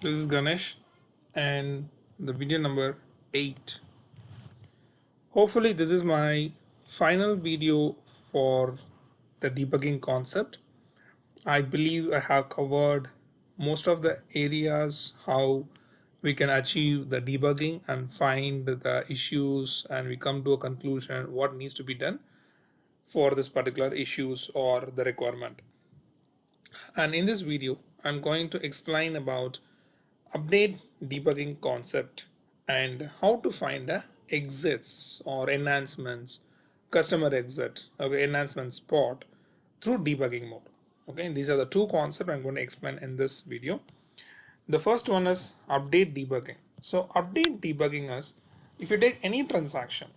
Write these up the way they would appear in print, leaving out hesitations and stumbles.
This is Ganesh and the video number 8. Hopefully this is my final video for the debugging concept. I believe I have covered most of the areas how we can achieve the debugging and find the issues, and we come to a conclusion what needs to be done for this particular issues or the requirement. And in this video I'm going to explain about update debugging concept and how to find exits or enhancements, customer exit, okay, enhancement spot through debugging mode. Okay, these are the two concepts I'm going to explain in this video. The first one is update debugging. So update debugging is, if you take any transaction,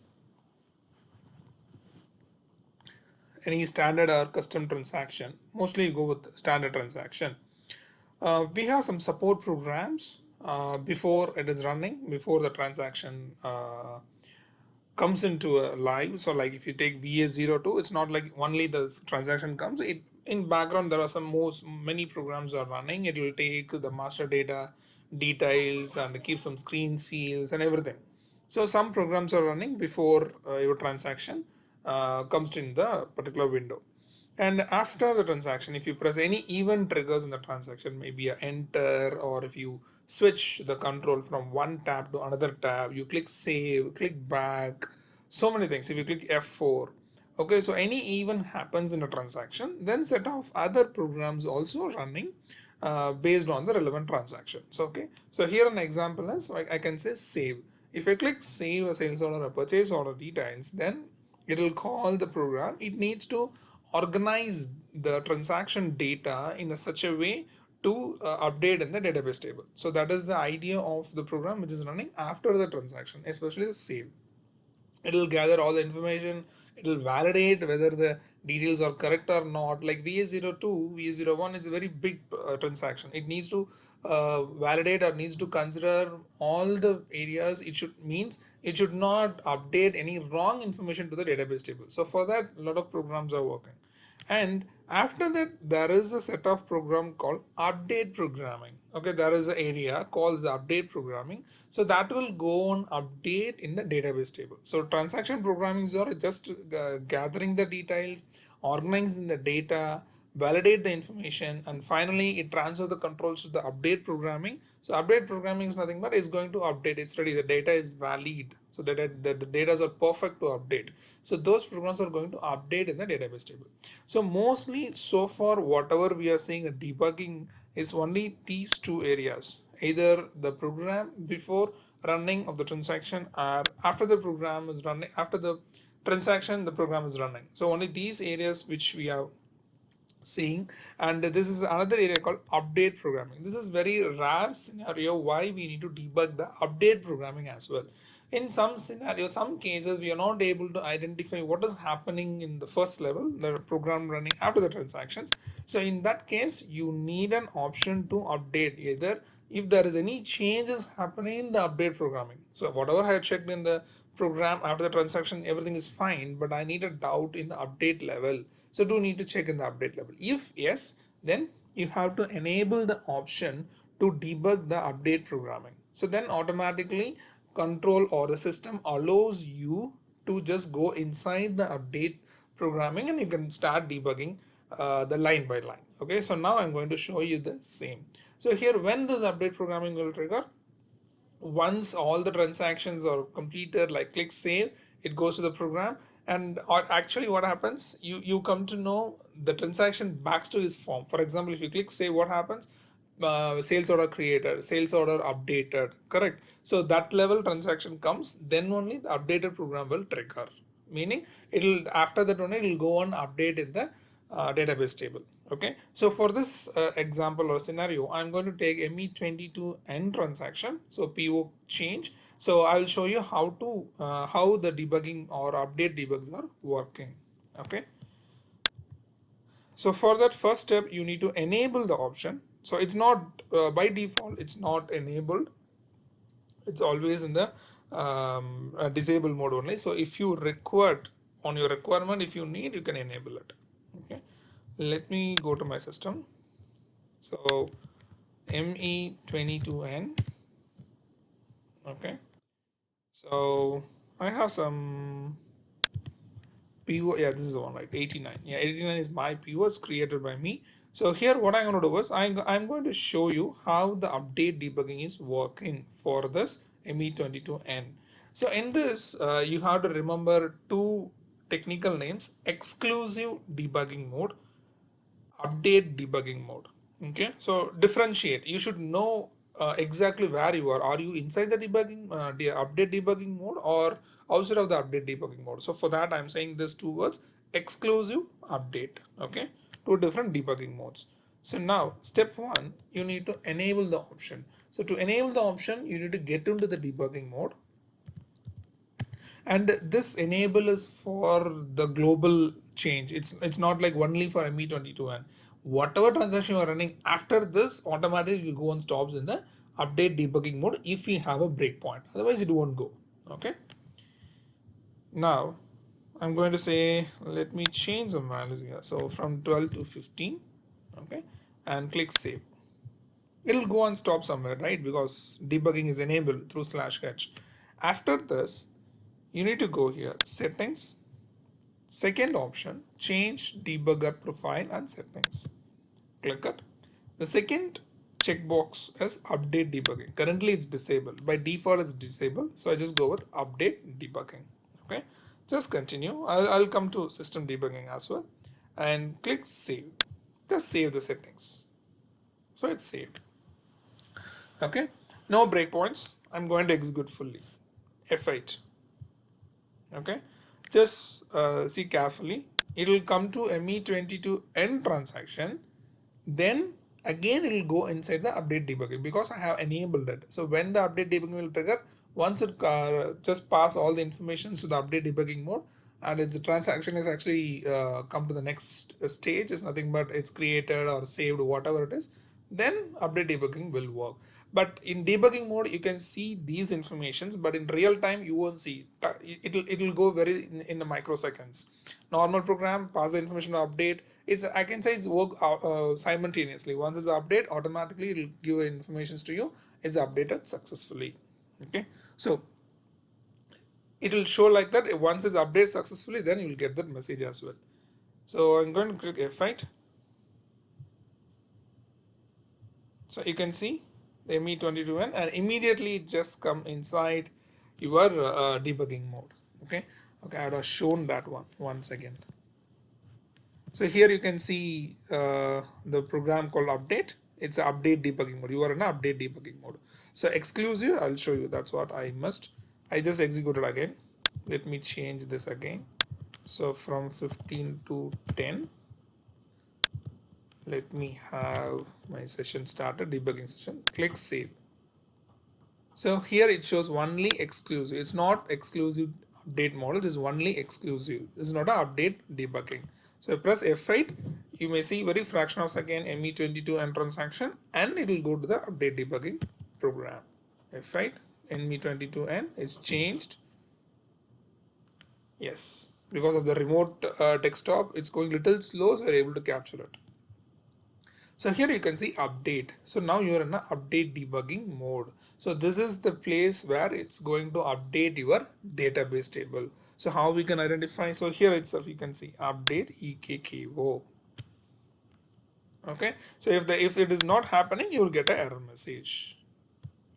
any standard or custom transaction, mostly you go with standard transaction. We have some support programs before it is running, before the transaction comes into a live. So like if you take VA02, it's not like only the transaction comes. It in background there are many programs are running. It will take the master data details and keep some screen fields and everything. So some programs are running before your transaction comes in the particular window. And after the transaction, if you press any event triggers in the transaction, maybe a enter, or if you switch the control from one tab to another tab, you click save, click back, so many things. If you click F4, okay, so any event happens in a transaction, then set of other programs also running based on the relevant transactions. Okay, so here an example is like I can say save. If I click save a sales order or purchase order details, then it will call the program. It needs to organize the transaction data in such a way to update in the database table. So that is the idea of the program which is running after the transaction, especially the save. It will gather all the information, it will validate whether the details are correct or not. Like VA02, VA01 is a very big transaction. It needs to validate or needs to consider all the areas. It should means it should not update any wrong information to the database table. So for that a lot of programs are working. And after that there is a set of program called update programming. Okay, there is an area called the update programming, so that will go on update in the database table. So transaction programming are just gathering the details, organizing the data, validate the information, and finally it transfers the controls to the update programming. So update programming is nothing but it's going to update. It's ready, the data is valid, so that the data are perfect to update. So those programs are going to update in the database table. So mostly so far whatever we are seeing the debugging is only these two areas, either the program before running of the transaction or after the program is running, after the transaction the program is running. So only these areas which we are seeing. And this is another area called update programming. This is very rare scenario why we need to debug the update programming as well. In some scenarios, some cases, we are not able to identify what is happening in the first level, the program running after the transactions. So in that case, you need an option to update either if there is any changes happening in the update programming. So whatever I had checked in the program after the transaction, everything is fine, but I need a doubt in the update level. So do need to check in the update level. If yes, then you have to enable the option to debug the update programming. So then automatically control or the system allows you to just go inside the update programming and you can start debugging the line by line. Okay, so now I'm going to show you the same. So here when this update programming will trigger, once all the transactions are completed, like click save, it goes to the program. And actually what happens, you come to know the transaction backs to its form. For example, if you click save, what happens? Sales order created, sales order updated, correct? So that level transaction comes, then only the updated program will trigger, meaning it'll after that only it will go on update in the database table. Okay, so for this example or scenario, I'm going to take ME22N transaction, so PO change. So I'll show you how to how the debugging or update debugs are working. Okay, so for that first step, you need to enable the option. So it's not by default, it's not enabled. It's always in the disable mode only. So if you require on your requirement, if you need, you can enable it. Okay, let me go to my system. So ME22N. Okay, so I have some PO, yeah, this is the one, right? 89. Yeah, 89 is my POs created by me. So here what I'm going to do is I'm going to show you how the update debugging is working for this ME22N. So in this, you have to remember two technical names: exclusive debugging mode, update debugging mode. Okay, so differentiate. You should know exactly where you are you inside the debugging update debugging mode or outside of the update debugging mode? So for that I'm saying these two words: exclusive, update. Okay, two different debugging modes. So now step one, you need to enable the option. So to enable the option, you need to get into the debugging mode, and this enable is for the global change. It's not like only for ME22, and whatever transaction you are running after this automatically will go and stops in the update debugging mode if we have a breakpoint, otherwise it won't go. Okay, now I'm going to say, let me change some values here, so from 12 to 15. Okay, and click save. It'll go and stop somewhere, right? Because debugging is enabled through /h. After this, you need to go here, settings, second option, change debugger profile and settings. Click it. The second checkbox is update debugging. Currently it's disabled. By default it's disabled. So I just go with update debugging. Okay. Just continue. I'll come to system debugging as well. And click save. Just save the settings. So it's saved. Okay. No breakpoints. I'm going to execute fully. F8. Okay, just see carefully. It will come to ME22 end transaction, then again it will go inside the update debugging because I have enabled it. So when the update debugging will trigger, once it just pass all the information to the update debugging mode, and the transaction is actually come to the next stage, is nothing but it's created or saved, whatever it is, then update debugging will work. But in debugging mode you can see these informations, but in real time you won't see. It'll go very in the microseconds. Normal program pass the information to update. It's, I can say it's work simultaneously. Once it's update, automatically it'll give informations to you. It's updated successfully. Okay, so it will show like that. Once it's updated successfully, then you will get that message as well. So I'm going to click F8. So you can see the ME22N, and immediately it just come inside your debugging mode. Okay, I would have shown that one once again. So here you can see the program called update. It's an update debugging mode. You are in an update debugging mode. So exclusive, I'll show you. That's what I must. I just executed again. Let me change this again. So from 15 to 10. Let me have my session started, debugging session. Click save. So here it shows only exclusive. It's not exclusive update model. This is only exclusive. This is not an update debugging. So press F8. You may see very fraction of a second ME22 and transaction, and it will go to the update debugging program. F8 ME22N is changed. Yes, because of the remote desktop, it's going little slow, so we're able to capture it. So here you can see update. So now you're in an update debugging mode. So this is the place where it's going to update your database table. So how we can identify? So here itself you can see update EKKO. Okay. So if it is not happening, you will get an error message.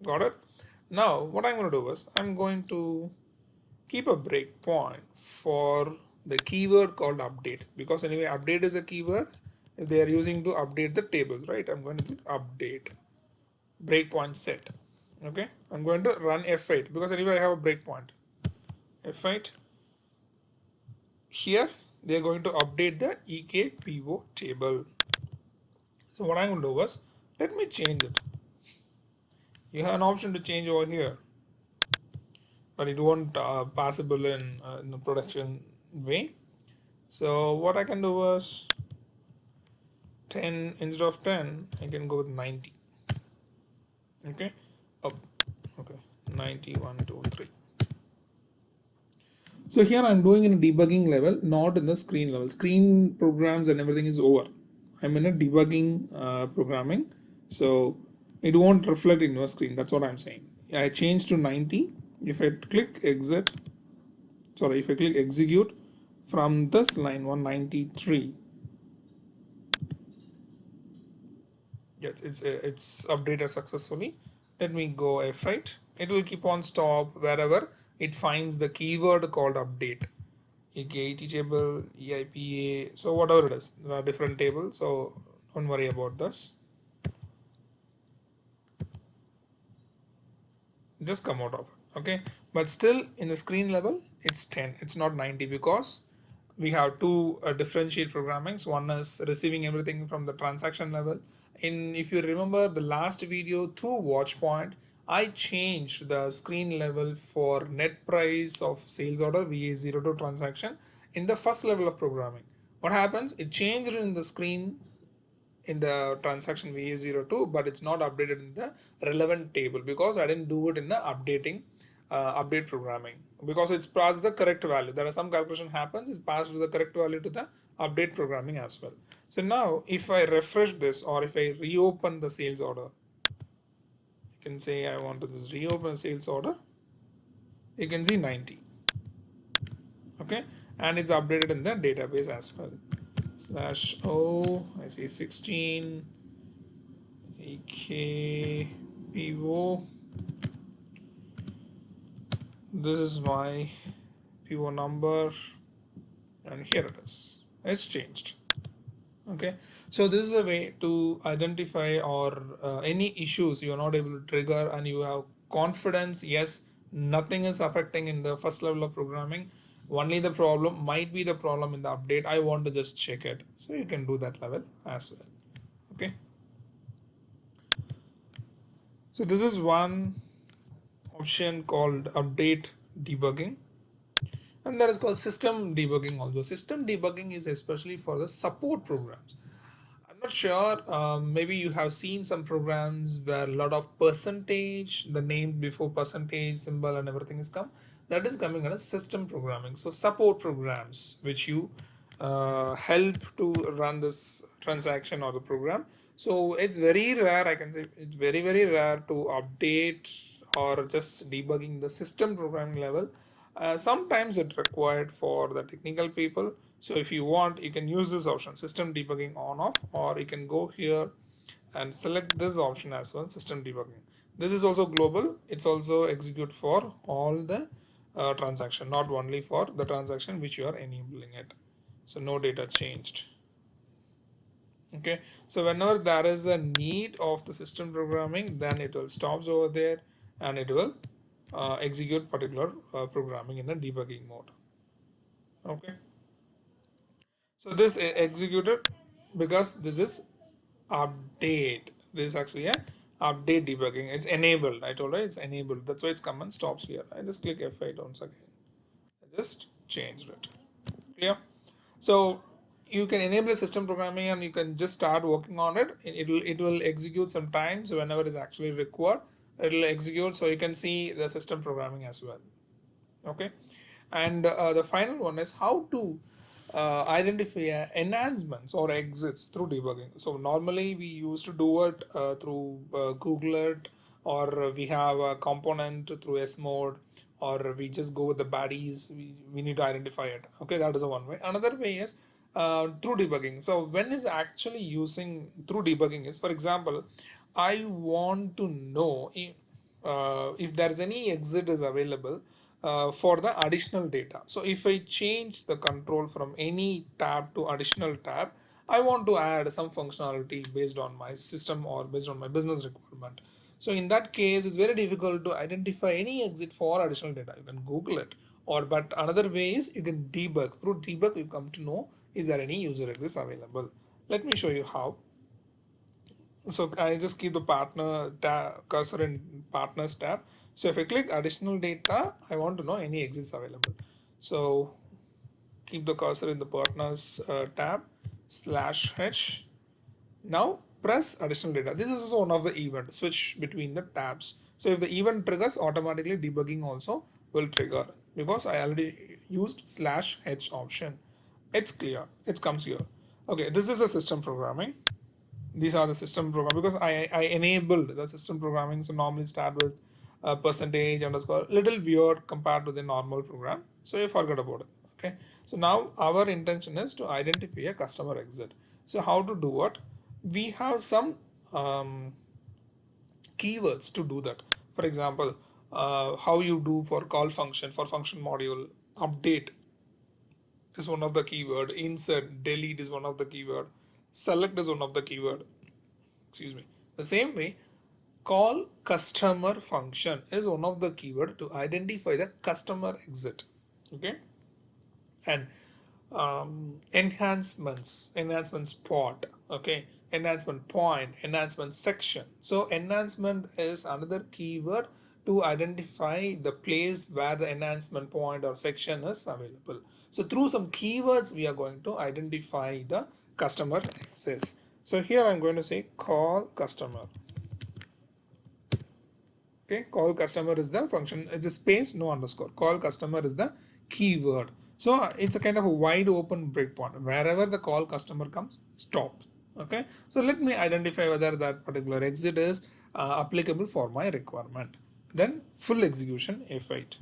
Got it? Now what I'm going to do is I'm going to keep a breakpoint for the keyword called update, because anyway update is a keyword they are using to update the tables, right? I'm going to click update breakpoint set. Okay, I'm going to run F8 because anyway I have a breakpoint. F8. Here they are going to update the EKPO table. So what I'm going to do is, let me change it. You have an option to change over here, but it won't passable in a production way. So what I can do is 10 instead of 10, I can go with 90. Okay, up. Okay, 91, 2, 3. So here I'm doing in a debugging level, not in the screen level. Screen programs and everything is over. I'm in a debugging programming. So it won't reflect in your screen. That's what I'm saying. I changed to 90. If I click exit, sorry, if I click execute from this line 193, yes, it's updated successfully. Let me go F8. It will keep on stop wherever it finds the keyword called update. EKT table, EIPA, so whatever it is, there are different tables, so don't worry about this. Just come out of it, okay? But still in the screen level, it's 10, it's not 90, because we have two differentiate programmings. One is receiving everything from the transaction level. If you remember the last video through Watchpoint, I changed the screen level for net price of sales order VA02 transaction in the first level of programming. What happens? It changed in the screen in the transaction VA02, but it's not updated in the relevant table because I didn't do it in the update programming, because it's passed the correct value. There are some calculation happens, it's passed the correct value to the update programming as well. So now if I refresh this, or if I reopen the sales order, you can say I want to just reopen sales order, you can see 90, okay, and it's updated in the database as well. Slash O, I see 16 EKPO. This is my PO number, and here it is. It's changed. Okay, so this is a way to identify or any issues you are not able to trigger, and you have confidence. Yes, nothing is affecting in the first level of programming. Only the problem might be the problem in the update. I want to just check it, so you can do that level as well. Okay, so this is one option called update debugging, and that is called system debugging also. System debugging is especially for the support programs. I'm not sure, maybe you have seen some programs where a lot of percentage, the name before percentage symbol and everything is come, that is coming under system programming. So support programs which you help to run this transaction or the program. So it's very rare, I can say it's very rare to update or just debugging the system programming level. Sometimes it required for the technical people. So if you want, you can use this option, system debugging on off, or you can go here and select this option as well, system debugging. This is also global. It's also execute for all the transaction, not only for the transaction which you are enabling it. So no data changed. Okay, so whenever there is a need of the system programming, then it will stops over there and it will execute particular programming in a debugging mode. Okay, so this executed because this is update. This is actually a update debugging. It's enabled. I told you it's enabled. That's why it's command stops here. I just click F8 once again. I just changed it. Clear? So you can enable system programming and you can just start working on it. It will execute sometimes whenever it's actually required. It will execute, so you can see the system programming as well. Okay, and the final one is how to identify enhancements or exits through debugging. So normally we used to do it through Google it, or we have a component through S mode, or we just go with the baddies. We need to identify it. Okay, that is the one way. Another way is through debugging. So when is actually using through debugging is, for example, I want to know if there's any exit is available for the additional data. So if I change the control from any tab to additional tab, I want to add some functionality based on my system or based on my business requirement. So in that case, it's very difficult to identify any exit for additional data. You can Google it, or but another way is you can debug. Through debug, you come to know is there any user exits available. Let me show you how. So I just keep the partner cursor in partners tab. So if I click additional data, I want to know any exits available. So keep the cursor in the partners tab /h. Now press additional data. This is also one of the event, switch between the tabs. So if the event triggers, automatically debugging also will trigger because I already used /h option. It's clear, it comes here. Okay, this is a system programming. These are the system program because I enabled the system programming. So normally start with percentage underscore, little weird compared to the normal program. So you forget about it. Okay. So now our intention is to identify a customer exit. So how to do what? We have some keywords to do that. For example, how you do for call function, for function module, update is one of the keyword, insert, delete is one of the keyword, select is one of the keyword. Excuse me. The same way, call customer function is one of the keyword to identify the customer exit. Okay. And enhancements part, okay, enhancement point, enhancement section. So enhancement is another keyword to identify the place where the enhancement point or section is available. So through some keywords we are going to identify the customer access. So here I'm going to say call customer. Okay, call customer is the function, it's a space, no underscore. Call customer is the keyword. So it's a kind of a wide open breakpoint. Wherever the call customer comes, stop. Okay, so let me identify whether that particular exit is applicable for my requirement. Then full execution F8.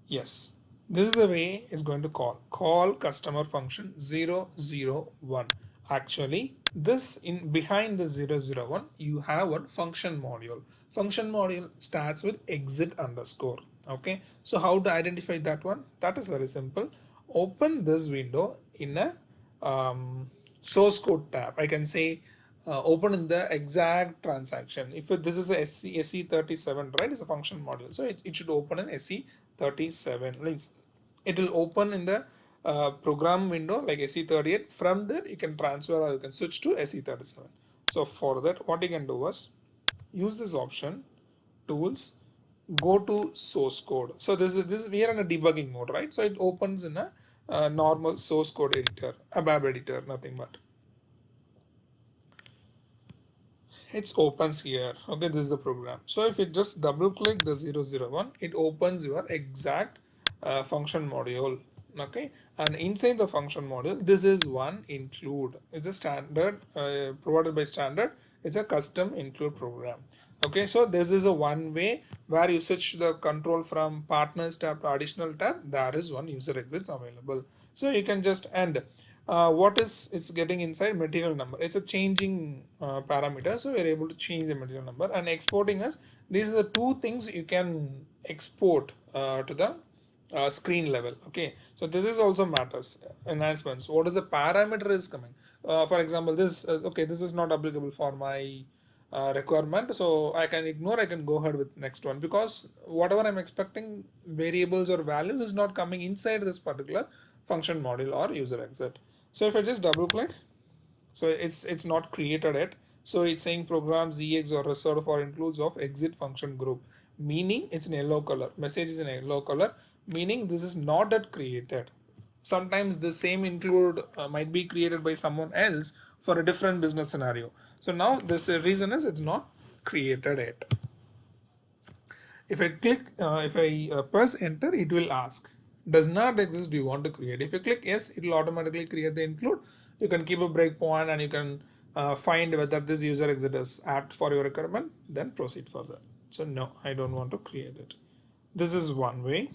Yes, this is the way it's going to call customer function 001. Actually, this in behind the 001 you have one function module. Function module starts with exit underscore. Okay, so how to identify that one? That is very simple. Open this window in a source code tab. I can say open in the exact transaction. If this is a SE37, right, it's a function module, so it should open in SE37. Links, it will open in the program window like SE38. From there you can transfer or you can switch to SE37. So for that, what you can do is use this option, tools, go to source code. So this we are in a debugging mode, right? So it opens in a normal source code editor, a BAB editor, nothing but. It opens here. Okay, this is the program. So if you just double click the 001, it opens your exact function module. Okay, and inside the function module, this is one include. It's a standard provided by standard. It's a custom include program. Okay, so this is a one way where you switch the control from partners tab to additional tab. There is one user exit available. So you can just end. What is it's getting inside material number? It's a changing parameter, so we're able to change the material number and exporting us. These are the two things you can export to the screen level. Okay, so this is also matters. Enhancements, what is the parameter is coming? For example, this okay, this is not applicable for my requirement, so I can ignore, I can go ahead with next one, because whatever I'm expecting variables or values is not coming inside this particular function module or user exit. So if I just double click, so it's not created yet. So it's saying programs EX or reserved for includes of exit function group, meaning it's in yellow color. Message is in yellow color, meaning this is not yet created. Sometimes the same include might be created by someone else for a different business scenario. So now this reason is it's not created yet. If I click, if I press enter, it will ask, does not exist, do you want to create? If you click yes, it will automatically create the include. You can keep a breakpoint and you can find whether this user exit is apt for your requirement, then proceed further. So no, I don't want to create it. This is one way.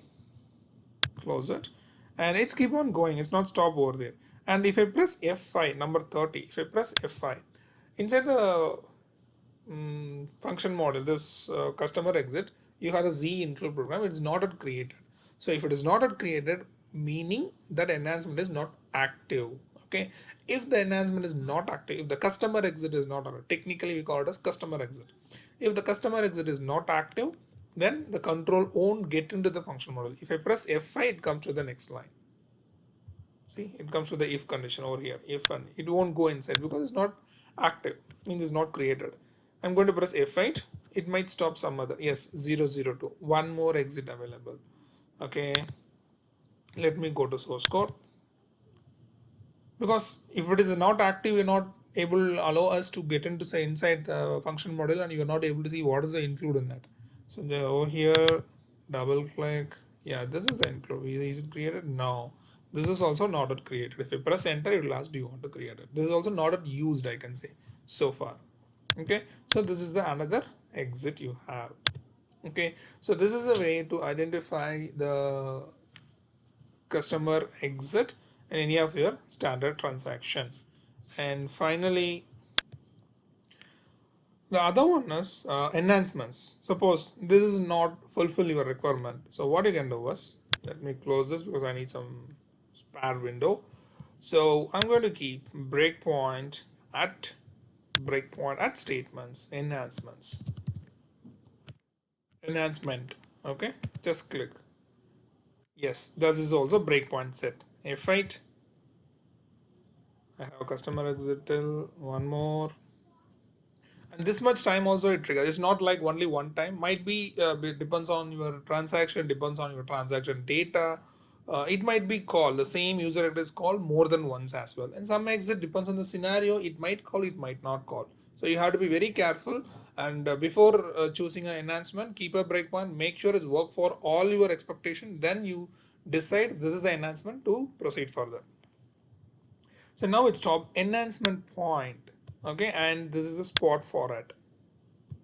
Close it. And it's keep on going, it's not stop over there. And if I press F5, number 30, if I press F5, inside the function model, this customer exit, you have a Z include program, it's not yet created. So if it is not yet created, meaning that enhancement is not active. Okay, if the enhancement is not active, if the customer exit is not active, technically we call it as customer exit. If the customer exit is not active, then the control won't get into the function model. If I press F5, it comes to the next line. See, it comes to the if condition over here, if, and it won't go inside because it's not active, means it's not created. I'm going to press F8, it might stop some other, yes, 002, one more exit available. Okay, let me go to source code, because if it is not active, you're not able to allow us to get into say inside the function model, and you're not able to see what is the include in that. So over here, double click, yeah, this is the include. Is it created? No, This is also not yet created. If you press enter, it will ask, do you want to create it? This is also not yet used, I can say, so far. Okay, so this is the another exit you have. Okay, so this is a way to identify the customer exit in any of your standard transaction. And finally, the other one is enhancements. Suppose this is not fulfill your requirement. So what you can do is, let me close this because I need some spare window. So I'm going to keep breakpoint at statements, enhancement. Okay, just click. Yes, this is also breakpoint set. F8. I have a customer exit till one more. And this much time also it triggers. It's not like only one time. Might be it depends on your transaction, depends on your transaction data. It might be called the same user address call more than once as well. And some exit depends on the scenario. It might call, it might not call. So you have to be very careful. And before choosing an enhancement, keep a breakpoint. Make sure it's work for all your expectation. Then you decide this is the enhancement to proceed further. So now it's top enhancement point. Okay, and this is a spot for it.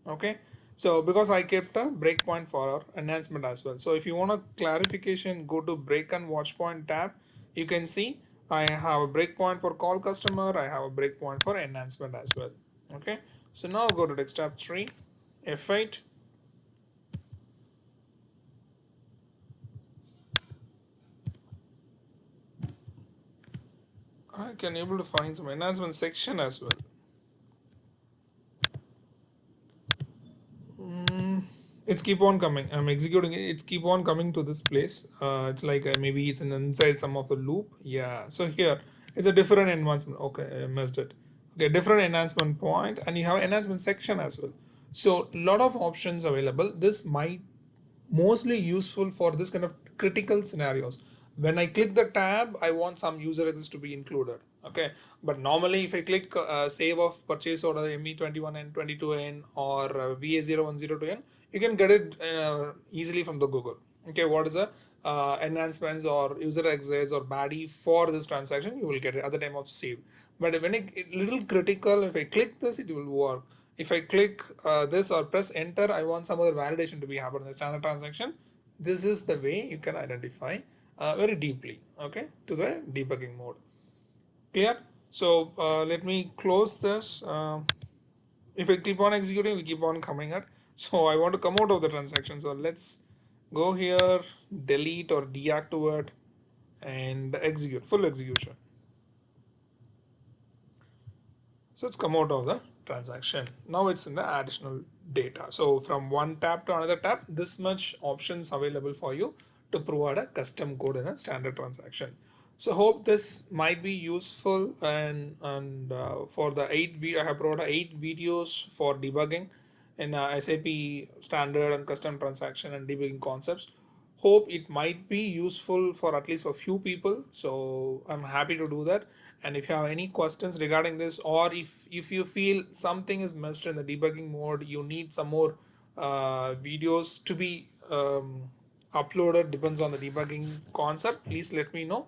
Okay, so because I kept a breakpoint for our enhancement as well. So if you want a clarification, go to break and watch point tab. You can see I have a breakpoint for call customer. I have a breakpoint for enhancement as well. Okay, so now go to desktop 3, F8. I can able to find some enhancement section as well. It's keep on coming. I'm executing it. It's keep on coming to this place. It's like maybe it's inside some of the loop. Yeah. So here it's a different enhancement. Okay, I missed it. Okay, different enhancement point, and you have enhancement section as well. So lot of options available. This might mostly useful for this kind of critical scenarios. When I click the tab, I want some user access to be included. Okay, but normally if I click save of purchase order ME21N 22N or VA0102N, you can get it easily from the Google. Okay, what is the enhancements or user exits or baddie for this transaction, you will get it at the time of save. But when it little critical, if I click this, it will work. If I click this or press enter, I want some other validation to be happen in the standard transaction. This is the way you can identify very deeply, okay, to the debugging mode. Clear? So let me close this. If I keep on executing, it will keep on coming out. So I want to come out of the transaction. So let's go here, delete or deactivate and execute, full execution. So it's come out of the transaction. Now it's in the additional data. So from one tab to another tab, this much options available for you to provide a custom code in a standard transaction. So hope this might be useful, and for the I have provided 8 videos for debugging in SAP standard and custom transaction and debugging concepts. Hope it might be useful for at least a few people. So I'm happy to do that. And if you have any questions regarding this, or if you feel something is missed in the debugging mode, you need some more videos to be uploaded, depends on the debugging concept, please let me know.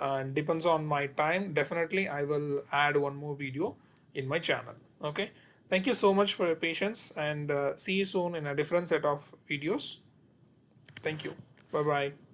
And depends on my time, definitely I will add one more video in my channel. Okay, thank you so much for your patience, and see you soon in a different set of videos. Thank you. Bye bye.